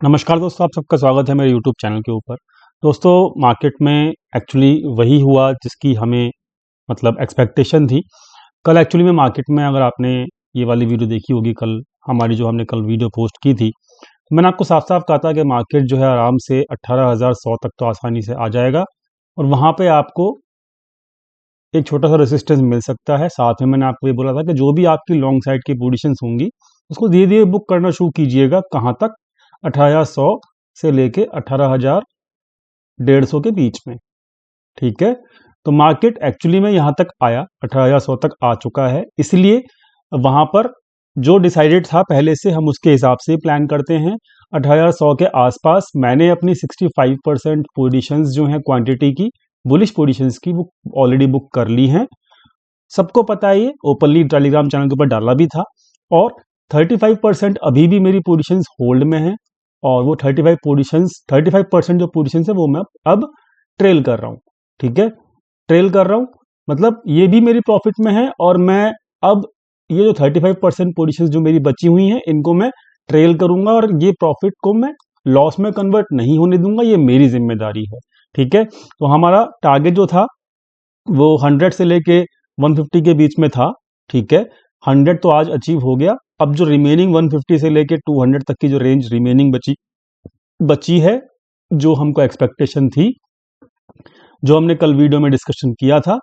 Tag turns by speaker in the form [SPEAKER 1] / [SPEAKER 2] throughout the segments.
[SPEAKER 1] नमस्कार दोस्तों, आप सबका स्वागत है मेरे यूट्यूब चैनल के ऊपर। दोस्तों, मार्केट में एक्चुअली वही हुआ जिसकी हमें मतलब एक्सपेक्टेशन थी। कल एक्चुअली में मार्केट में, अगर आपने ये वाली वीडियो देखी होगी, कल हमारी जो हमने कल वीडियो पोस्ट की थी, तो मैंने आपको साफ साफ कहा था कि मार्केट जो है आराम से 18,100 तक तो आसानी से आ जाएगा और वहाँ पे आपको एक छोटा सा रेजिस्टेंस मिल सकता है। साथ में मैंने आपको ये बोला था कि जो भी आपकी लॉन्ग साइड की पोजीशंस होंगी उसको धीरे धीरे बुक करना शुरू कीजिएगा। कहाँ तक? 18,100 से लेके 18,150 के बीच में। ठीक है, तो मार्केट एक्चुअली में यहाँ तक आया, 18,100 तक आ चुका है। इसलिए वहाँ पर जो डिसाइडेड था पहले से, हम उसके हिसाब से प्लान करते हैं। 18,100 के आसपास मैंने अपनी 65% पोजीशंस जो हैं क्वांटिटी की, बुलिश पोजीशंस की, वो ऑलरेडी बुक कर ली हैं। सबको पता है, ये ओपनली टेलीग्राम चैनल के ऊपर डाला भी था। और 35% अभी भी मेरी पोजीशंस होल्ड में हैं और वो 35% जो पोजीशंस है वो मैं अब ट्रेल कर रहा हूँ। ठीक है, ट्रेल कर रहा हूँ मतलब ये भी मेरी प्रॉफिट में है और मैं अब ये जो 35% पोजीशंस जो मेरी बची हुई हैं इनको मैं ट्रेल करूंगा और ये प्रॉफिट को मैं लॉस में कन्वर्ट नहीं होने दूंगा, ये मेरी जिम्मेदारी है। ठीक है, तो हमारा टारगेट जो था वो 100 से लेके 150 के बीच में था। ठीक है, 100 तो आज अचीव हो गया। अब जो रिमेनिंग 150 से लेके 200 तक की जो रेंज रिमेनिंग बची बची है, जो हमको एक्सपेक्टेशन थी, जो हमने कल वीडियो में डिस्कशन किया था,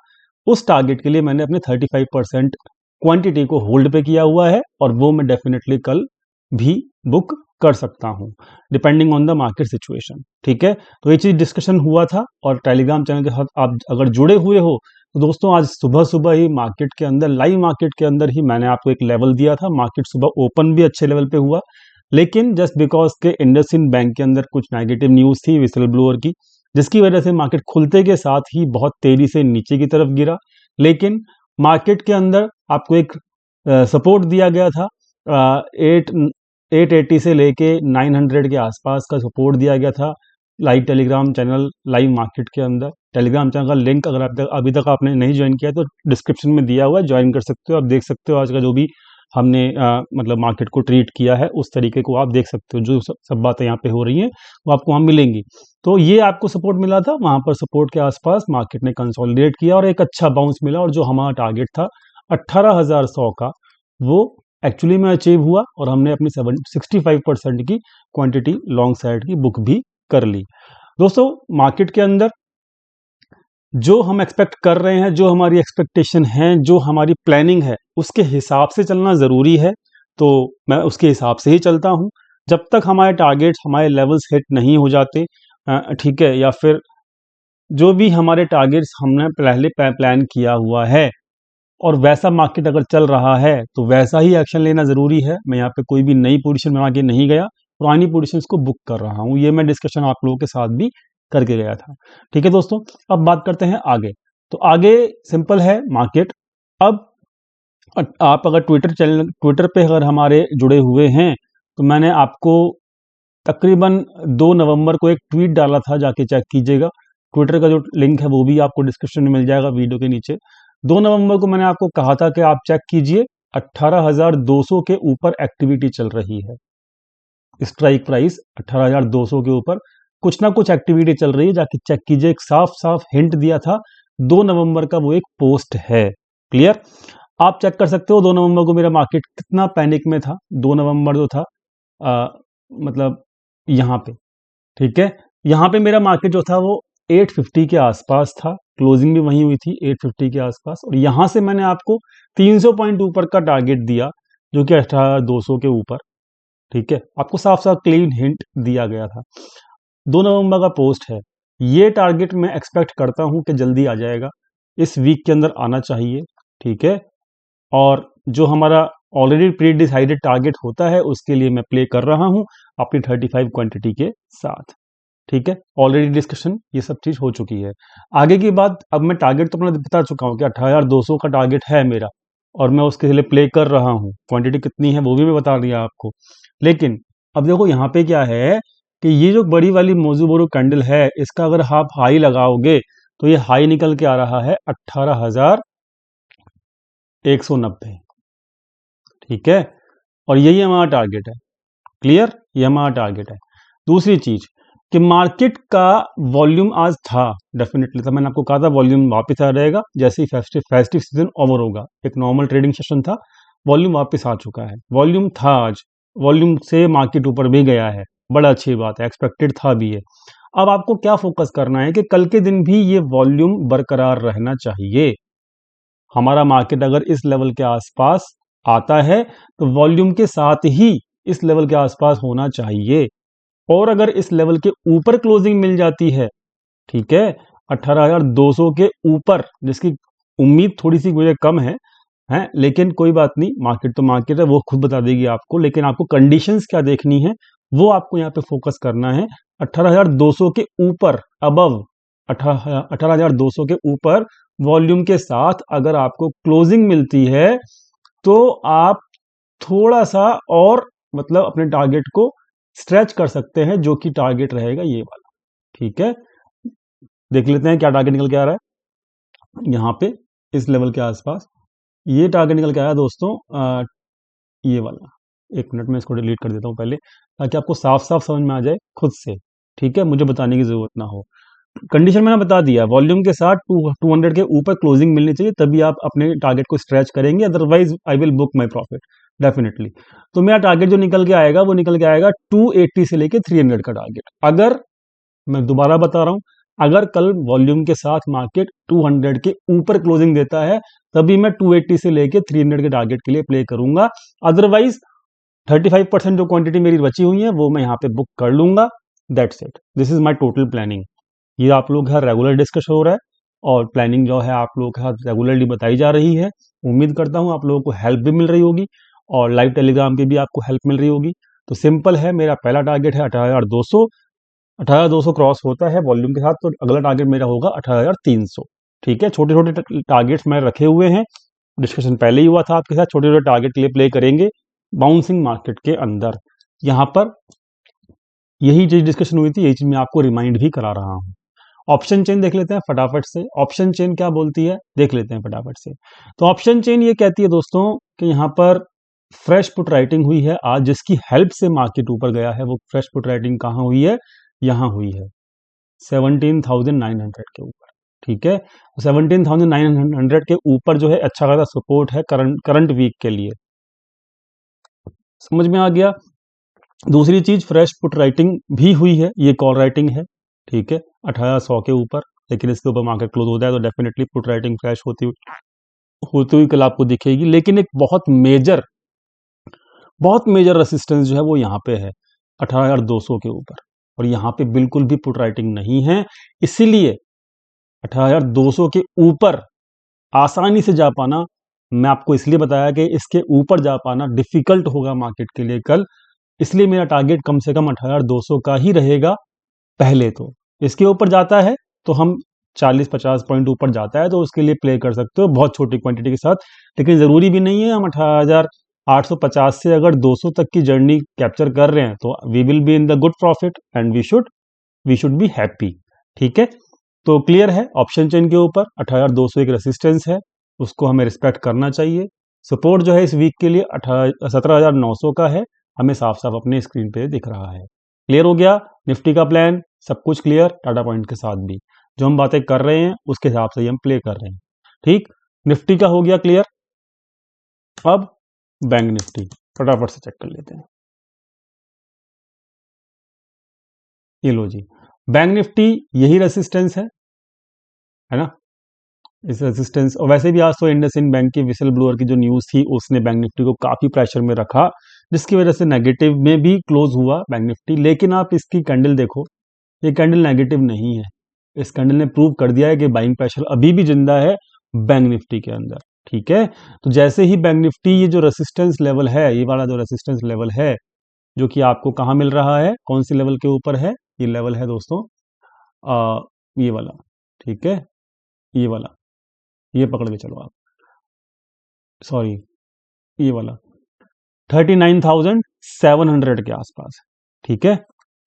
[SPEAKER 1] उस टारगेट के लिए मैंने अपने 35% क्वांटिटी को होल्ड पे किया हुआ है और वो मैं डेफिनेटली कल भी बुक कर सकता हूं, depending on the market situation. ठीक है, तो ये चीज डिस्कशन हुआ था और टेलीग्राम चैनल के साथ आप अगर जुड़े हुए हो तो दोस्तों, आज सुबह सुबह ही मार्केट के अंदर, लाइव मार्केट के अंदर ही मैंने आपको एक लेवल दिया था। मार्केट सुबह ओपन भी अच्छे लेवल पे हुआ, लेकिन जस्ट बिकॉज के इंडसइंड बैंक के अंदर कुछ नेगेटिव न्यूज थी विसल ब्लोअर की, जिसकी वजह से मार्केट खुलते के साथ ही बहुत तेजी से नीचे की तरफ गिरा। लेकिन मार्केट के अंदर आपको एक सपोर्ट दिया गया था, 880 से लेके 900 के आसपास का सपोर्ट दिया गया था live Telegram channel, live market के अंदर। टेलीग्राम चैनल का लिंक अगर अभी तक आपने नहीं ज्वाइन किया है तो डिस्क्रिप्शन में दिया हुआ है, ज्वाइन कर सकते हो। आप देख सकते हो आज का जो भी हमने मतलब मार्केट को ट्रीट किया है, उस तरीके को आप देख सकते हो। जो सब बातें यहाँ पे हो रही हैं वो आपको वहाँ मिलेंगी। तो ये आपको सपोर्ट मिला था, वहाँ पर सपोर्ट के आसपास मार्केट ने कंसोलिडेट किया और एक अच्छा बाउंस मिला और जो हमारा टारगेट था 18,100 का, वो एक्चुअली में अचीव हुआ और हमने अपनी 65% की क्वांटिटी लॉन्ग साइड की बुक भी कर ली। दोस्तों, मार्केट के अंदर जो हम एक्सपेक्ट कर रहे हैं, जो हमारी एक्सपेक्टेशन है, जो हमारी प्लानिंग है, उसके हिसाब से चलना ज़रूरी है। तो मैं उसके हिसाब से ही चलता हूँ। जब तक हमारे टारगेट्स, हमारे लेवल्स हिट नहीं हो जाते, ठीक है, या फिर जो भी हमारे टारगेट्स हमने पहले प्लान किया हुआ है और वैसा मार्केट अगर चल रहा है तो वैसा ही एक्शन लेना ज़रूरी है। मैं यहाँ पे कोई भी नई पोजीशन बना के नहीं गया, पुरानी पोजीशंस को बुक कर रहा हूँ। ये मैं डिस्कशन आप लोगों के साथ भी करके गया था। ठीक है दोस्तों, अब बात करते हैं आगे। तो आगे सिंपल है मार्केट। अब आप अगर ट्विटर पे अगर हमारे जुड़े हुए हैं तो मैंने आपको तकरीबन 2 नवंबर को एक ट्वीट डाला था, जाके चेक कीजिएगा। ट्विटर का जो लिंक है वो भी आपको डिस्क्रिप्शन में मिल जाएगा वीडियो के नीचे। 2 नवंबर को मैंने आपको कहा था कि आप चेक कीजिए, 18,200 के ऊपर एक्टिविटी चल रही है। स्ट्राइक प्राइस 18,200 के ऊपर कुछ ना कुछ एक्टिविटी चल रही है, जाके चेक कीजिए। एक साफ साफ हिंट दिया था 2 नवंबर का, वो एक पोस्ट है। क्लियर, आप चेक कर सकते हो 2 नवंबर को मेरा मार्केट कितना पैनिक में था। 2 नवंबर जो था मतलब यहाँ पे, ठीक है, यहाँ पे मेरा मार्केट जो था वो 850 के आसपास था, क्लोजिंग भी वहीं हुई थी 850 के आसपास। और यहाँ से मैंने आपको 300 पॉइंट ऊपर का टारगेट दिया, जो कि 18,200 के ऊपर। ठीक है, आपको साफ साफ क्लीन हिंट दिया गया था। 2 नवंबर का पोस्ट है। ये टारगेट मैं एक्सपेक्ट करता हूं कि जल्दी आ जाएगा, इस वीक के अंदर आना चाहिए। ठीक है, और जो हमारा ऑलरेडी प्री डिसाइडेड टारगेट होता है उसके लिए मैं प्ले कर रहा हूं अपनी 35 क्वांटिटी के साथ। ठीक है, ऑलरेडी डिस्कशन ये सब चीज हो चुकी है। आगे की बात, अब मैं टारगेट तो अपना बता चुका हूं कि 18,200 का टारगेट है मेरा और मैं उसके लिए प्ले कर रहा हूं। क्वांटिटी कितनी है वो भी मैं बता दिया आपको। लेकिन अब देखो यहाँ पे क्या है कि ये जो बड़ी वाली मोज़ुबोरो कैंडल है, इसका अगर आप हाई लगाओगे तो ये हाई निकल के आ रहा है 18,190। ठीक है, और यही हमारा टारगेट है। क्लियर, ये हमारा टारगेट है। दूसरी चीज कि मार्केट का वॉल्यूम आज था, डेफिनेटली था, मैंने आपको कहा था वॉल्यूम वापस आ जाएगा जैसे ही फेस्टिव सीजन ओवर होगा। एक नॉर्मल ट्रेडिंग सेशन था, वॉल्यूम वापस आ चुका है, वॉल्यूम था आज, वॉल्यूम से मार्केट ऊपर भी गया है, बड़ा अच्छी बात है, एक्सपेक्टेड था भी है। अब आपको क्या फोकस करना है कि कल के दिन भी ये वॉल्यूम बरकरार रहना चाहिए। हमारा मार्केट अगर इस लेवल के आसपास आता है तो वॉल्यूम के साथ ही इस लेवल के आसपास होना चाहिए, और अगर इस लेवल के ऊपर क्लोजिंग मिल जाती है, ठीक है, 18,200 के ऊपर, जिसकी उम्मीद थोड़ी सी मुझे कम है, लेकिन कोई बात नहीं, मार्केट तो मार्केट है, वो खुद बता देगी आपको, लेकिन आपको कंडीशंस क्या देखनी है वो आपको यहाँ पे फोकस करना है। 18,200 के ऊपर, अबव 18,200 के ऊपर वॉल्यूम के साथ अगर आपको क्लोजिंग मिलती है तो आप थोड़ा सा और मतलब अपने टारगेट को स्ट्रेच कर सकते हैं, जो कि टारगेट रहेगा ये वाला। ठीक है, देख लेते हैं क्या टारगेट निकल के आ रहा है यहाँ पे इस लेवल के आसपास। ये टारगेट निकल के आया दोस्तों, ये वाला। एक मिनट में इसको डिलीट कर देता हूँ पहले, ताकि आपको साफ साफ समझ में आ जाए खुद से। ठीक है, मुझे बताने की जरूरत ना हो। कंडीशन मैंने बता दिया, वॉल्यूम के साथ 200 के ऊपर क्लोजिंग मिलनी चाहिए, तभी आप अपने टारगेट को स्ट्रेच करेंगे, otherwise I will book my profit definitely. तो मेरा टारगेट जो निकल के आएगा वो निकल के आएगा 280 से लेके 300 का टारगेट। अगर, मैं दोबारा बता रहा हूं, अगर कल वॉल्यूम के साथ मार्केट 200 के ऊपर क्लोजिंग देता है तभी मैं 280 से लेके 300 के टारगेट के लिए प्ले करूंगा, अदरवाइज 35% जो क्वांटिटी मेरी बची हुई है वो मैं यहाँ पे बुक कर लूंगा। That's it, this is my total planning. ये आप लोग का रेगुलर डिस्कशन हो रहा है और प्लानिंग जो है आप लोगों के साथ रेगुलरली बताई जा रही है। उम्मीद करता हूँ आप लोगों को हेल्प भी मिल रही होगी और लाइव टेलीग्राम पे भी आपको हेल्प मिल रही होगी। तो सिंपल है, मेरा पहला टारगेट है 18,200। 18,200 क्रॉस होता है वॉल्यूम के साथ तो अगला टारगेट मेरा होगा 18,300। ठीक है, छोटे छोटे टारगेट्स मैंने रखे हुए हैं, डिस्कशन पहले ही हुआ था आपके साथ, छोटे छोटे टारगेट के लिए प्ले करेंगे बाउंसिंग मार्केट के अंदर। यहाँ पर यही चीज डिस्कशन हुई थी, यही चीज मैं आपको रिमाइंड भी करा रहा हूँ। ऑप्शन चेन देख लेते हैं फटाफट से। ऑप्शन चेन क्या बोलती है देख लेते हैं फटाफट से। तो ऑप्शन चेन ये कहती है दोस्तों कि यहाँ पर फ्रेश पुट राइटिंग हुई है आज, जिसकी हेल्प से मार्केट ऊपर गया है। वो फ्रेश पुट राइटिंग कहाँ हुई है, यहाँ हुई है 17,900 के ऊपर। ठीक है, 17,900 के ऊपर जो है अच्छा खासा सपोर्ट है करंट वीक के लिए, समझ में आ गया। दूसरी चीज, फ्रेश पुट राइटिंग भी हुई है, ये कॉल राइटिंग है। ठीक है, 1800 के ऊपर, लेकिन इसके ऊपर मार्केट क्लोज होता है तो डेफिनेटली पुट राइटिंग फ्रेश होती हुई कल आपको दिखेगी। लेकिन एक बहुत मेजर रेसिस्टेंस जो है वो यहाँ पे है 18,200 के ऊपर, और यहाँ पे बिल्कुल भी पुट राइटिंग नहीं है। इसीलिए 18,200 के ऊपर आसानी से जा पाना, मैं आपको इसलिए बताया कि इसके ऊपर जा पाना डिफिकल्ट होगा मार्केट के लिए कल, इसलिए मेरा टारगेट कम से कम 18,200 का ही रहेगा। पहले तो इसके ऊपर जाता है तो हम 40-50 पॉइंट ऊपर जाता है तो उसके लिए प्ले कर सकते हो बहुत छोटी क्वांटिटी के साथ, लेकिन ज़रूरी भी नहीं है हम 18,850 से अगर 200 तक की जर्नी कैप्चर कर रहे हैं तो we will be in the good profit and we should be happy. ठीक है, तो क्लियर है, ऑप्शन चेन के ऊपर 18,200 एक रेसिस्टेंस है, उसको हमें रिस्पेक्ट करना चाहिए। सपोर्ट जो है इस वीक के लिए 17,900 का है, हमें साफ साफ अपने स्क्रीन पे दिख रहा है। क्लियर हो गया, निफ्टी का प्लान सब कुछ क्लियर, टाटा पॉइंट के साथ भी जो हम बातें कर रहे हैं उसके हिसाब से ही हम प्ले कर रहे हैं। ठीक, निफ्टी का हो गया क्लियर। अब बैंक निफ्टी फटाफट से चेक कर लेते हैं। ये लो जी, बैंक निफ्टी यही रेसिस्टेंस है ना, इस रेजिस्टेंस। और वैसे भी आज तो इंडसइंड बैंक की विसल ब्लोअर की जो न्यूज़ थी उसने बैंक निफ्टी को काफ़ी प्रेशर में रखा, जिसकी वजह से नेगेटिव में भी क्लोज हुआ बैंक निफ्टी। लेकिन आप इसकी कैंडल देखो, ये कैंडल नेगेटिव नहीं है, इस कैंडल ने प्रूव कर दिया है कि बाइंग प्रेशर अभी भी जिंदा है बैंक निफ्टी के अंदर। ठीक है, तो जैसे ही बैंक निफ्टी ये जो रेसिस्टेंस लेवल है, ये वाला जो रेसिस्टेंस लेवल है जो कि आपको कहाँ मिल रहा है, कौन सी लेवल के ऊपर है, ये लेवल है दोस्तों ये वाला। ठीक है, ये वाला, ये पकड़ के चलो आप, सॉरी ये वाला 39,700 के आसपास। ठीक है,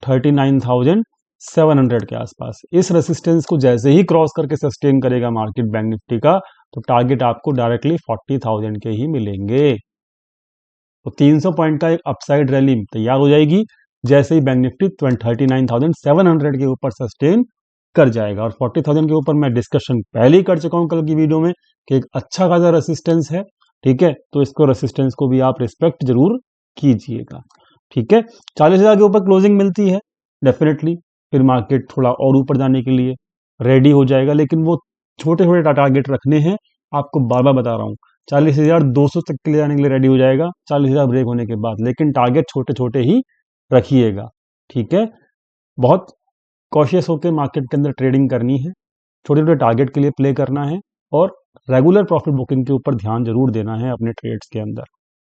[SPEAKER 1] 39,700 के आसपास इस रेसिस्टेंस को जैसे ही क्रॉस करके सस्टेन करेगा मार्केट बैंक निफ्टी का, तो टारगेट आपको डायरेक्टली 40,000 के ही मिलेंगे। तो 300 पॉइंट का एक अपसाइड रैली तैयार हो जाएगी, जैसे ही बैंक निफ्टी 39,700 के ऊपर सस्टेन कर जाएगा। और 40,000 के ऊपर मैं डिस्कशन पहले ही कर चुका हूं कल की वीडियो में कि एक अच्छा खासा रेसिस्टेंस है, ठीक है, तो इसको रेसिस्टेंस को भी आप रिस्पेक्ट जरूर कीजिएगा, ठीक है। 40,000 के ऊपर क्लोजिंग मिलती है डेफिनेटली फिर मार्केट थोड़ा और ऊपर जाने के लिए रेडी हो जाएगा, लेकिन वो छोटे छोटे टारगेट रखने हैं, आपको बार बार बता रहा हूँ। 40,200 तक के लिए जाने के लिए रेडी हो जाएगा 40,000 ब्रेक होने के बाद, लेकिन टारगेट छोटे छोटे ही रखिएगा, ठीक है। बहुत कॉशियस होकर मार्केट के अंदर ट्रेडिंग करनी है, छोटे छोटे टारगेट के लिए प्ले करना है, और रेगुलर प्रॉफिट बुकिंग के ऊपर ध्यान जरूर देना है अपने ट्रेड्स के अंदर।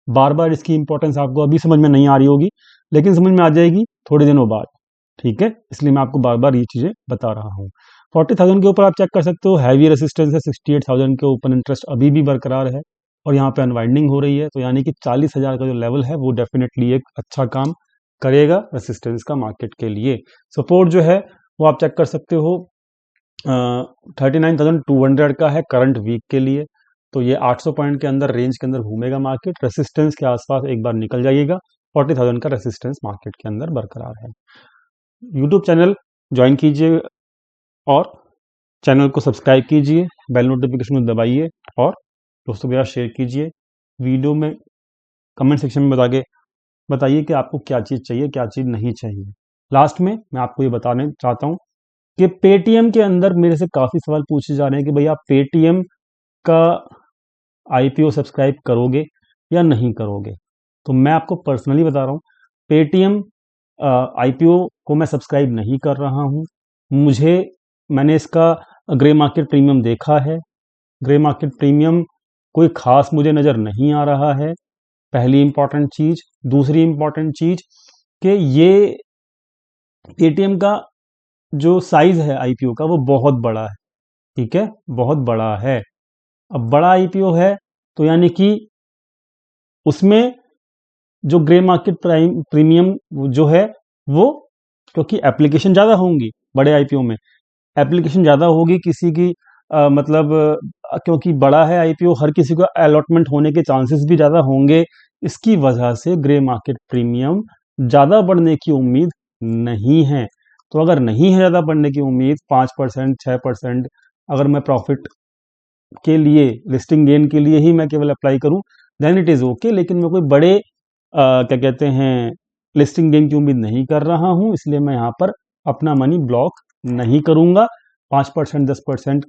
[SPEAKER 1] बार बार इसकी इंपॉर्टेंस आपको अभी समझ में नहीं आ रही होगी, लेकिन समझ में आ जाएगी थोड़े दिनों बाद, ठीक है। इसलिए मैं आपको बार बार ये चीज़ें बता रहा हूँ। 40,000 के ऊपर आप चेक कर सकते हो, हैवी रेसिस्टेंस है 68,000 के ऊपर, इंटरेस्ट अभी भी बरकरार है और यहाँ पे अनवाइंडिंग हो रही है, तो यानी कि 40,000 का जो लेवल है वो डेफिनेटली एक अच्छा काम करेगा रेसिस्टेंस का मार्केट के लिए। सपोर्ट जो है वो आप चेक कर सकते हो 39,200 का है करंट वीक के लिए, तो ये 800 पॉइंट के अंदर रेंज के अंदर घूमेगा मार्केट, रेसिस्टेंस के आसपास एक बार निकल जाइएगा। 40,000 का रेसिस्टेंस मार्केट के अंदर बरकरार है। यूट्यूब चैनल ज्वाइन कीजिए और चैनल को सब्सक्राइब कीजिए, बेल नोटिफिकेशन को दबाइए और दोस्तों के साथ शेयर कीजिए। वीडियो में कमेंट सेक्शन में बताइए कि आपको क्या चीज़ चाहिए, क्या चीज़ नहीं चाहिए। लास्ट में मैं आपको ये बताने चाहता हूँ कि पेटीएम के अंदर मेरे से काफ़ी सवाल पूछे जा रहे हैं कि भाई आप पेटीएम का आईपीओ सब्सक्राइब करोगे या नहीं करोगे। तो मैं आपको पर्सनली बता रहा हूँ, पेटीएम आईपीओ को मैं सब्सक्राइब नहीं कर रहा हूँ। मैंने इसका ग्रे मार्केट प्रीमियम देखा है, ग्रे मार्केट प्रीमियम कोई खास मुझे नज़र नहीं आ रहा है, पहली इंपॉर्टेंट चीज़। दूसरी इंपॉर्टेंट चीज़ कि ये पेटीएम का जो साइज है आईपीओ का वो बहुत बड़ा है, ठीक है, बहुत बड़ा है। अब बड़ा आईपीओ है तो यानी कि उसमें जो ग्रे मार्केट प्रीमियम जो है वो, क्योंकि एप्लीकेशन ज़्यादा होंगी बड़े आईपीओ में, एप्लीकेशन ज़्यादा होगी किसी की क्योंकि बड़ा है आईपीओ, हर किसी को अलॉटमेंट होने के चांसेस भी ज़्यादा होंगे। इसकी वजह से ग्रे मार्केट प्रीमियम ज़्यादा बढ़ने की उम्मीद नहीं है। तो अगर नहीं है ज़्यादा बढ़ने की उम्मीद, 5% 6% अगर मैं प्रॉफिट के लिए, लिस्टिंग गेन के लिए ही मैं केवल अप्लाई करूं, देन इट इज़ ओके। लेकिन मैं कोई बड़े क्या कहते हैं लिस्टिंग गेन की उम्मीद नहीं कर रहा हूं, इसलिए मैं यहाँ पर अपना मनी ब्लॉक नहीं करूंगा। 5% 10%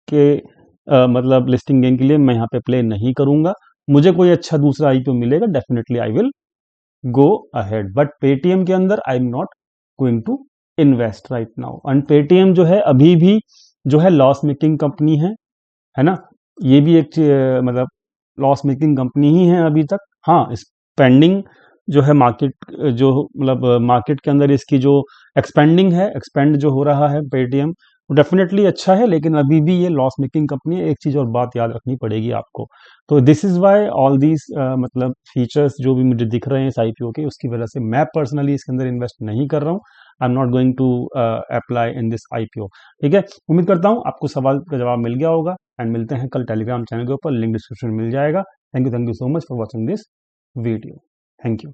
[SPEAKER 1] के मतलब लिस्टिंग गेन के लिए मैं यहाँ पे प्ले नहीं करूंगा। मुझे कोई अच्छा दूसरा आईपीओ मिलेगा, definitely I will go ahead, but Paytm के अंदर I am not going to invest right now. And Paytm जो है अभी भी जो है लॉस मेकिंग कंपनी है ना, ये भी एक मतलब लॉस मेकिंग कंपनी ही है अभी तक। हाँ, स्पेंडिंग जो है मार्केट जो मतलब मार्केट के अंदर इसकी जो एक्सपेंड जो हो रहा है पेटीएम, वो डेफिनेटली अच्छा है, लेकिन अभी भी ये लॉस मेकिंग कंपनी है। एक चीज़ और बात याद रखनी पड़ेगी आपको, तो this is why all these मतलब फीचर्स जो भी मुझे दिख रहे हैं इस आईपीओ के, उसकी वजह से मैं पर्सनली इसके अंदर इन्वेस्ट नहीं कर रहा हूँ। I am not going to apply in this IPO, ठीक है। उम्मीद करता हूँ आपको सवाल का जवाब मिल गया होगा, एंड मिलते हैं कल टेलीग्राम चैनल के ऊपर, लिंक डिस्क्रिप्शन में मिल जाएगा। Thank you so much for watching this video, thank you.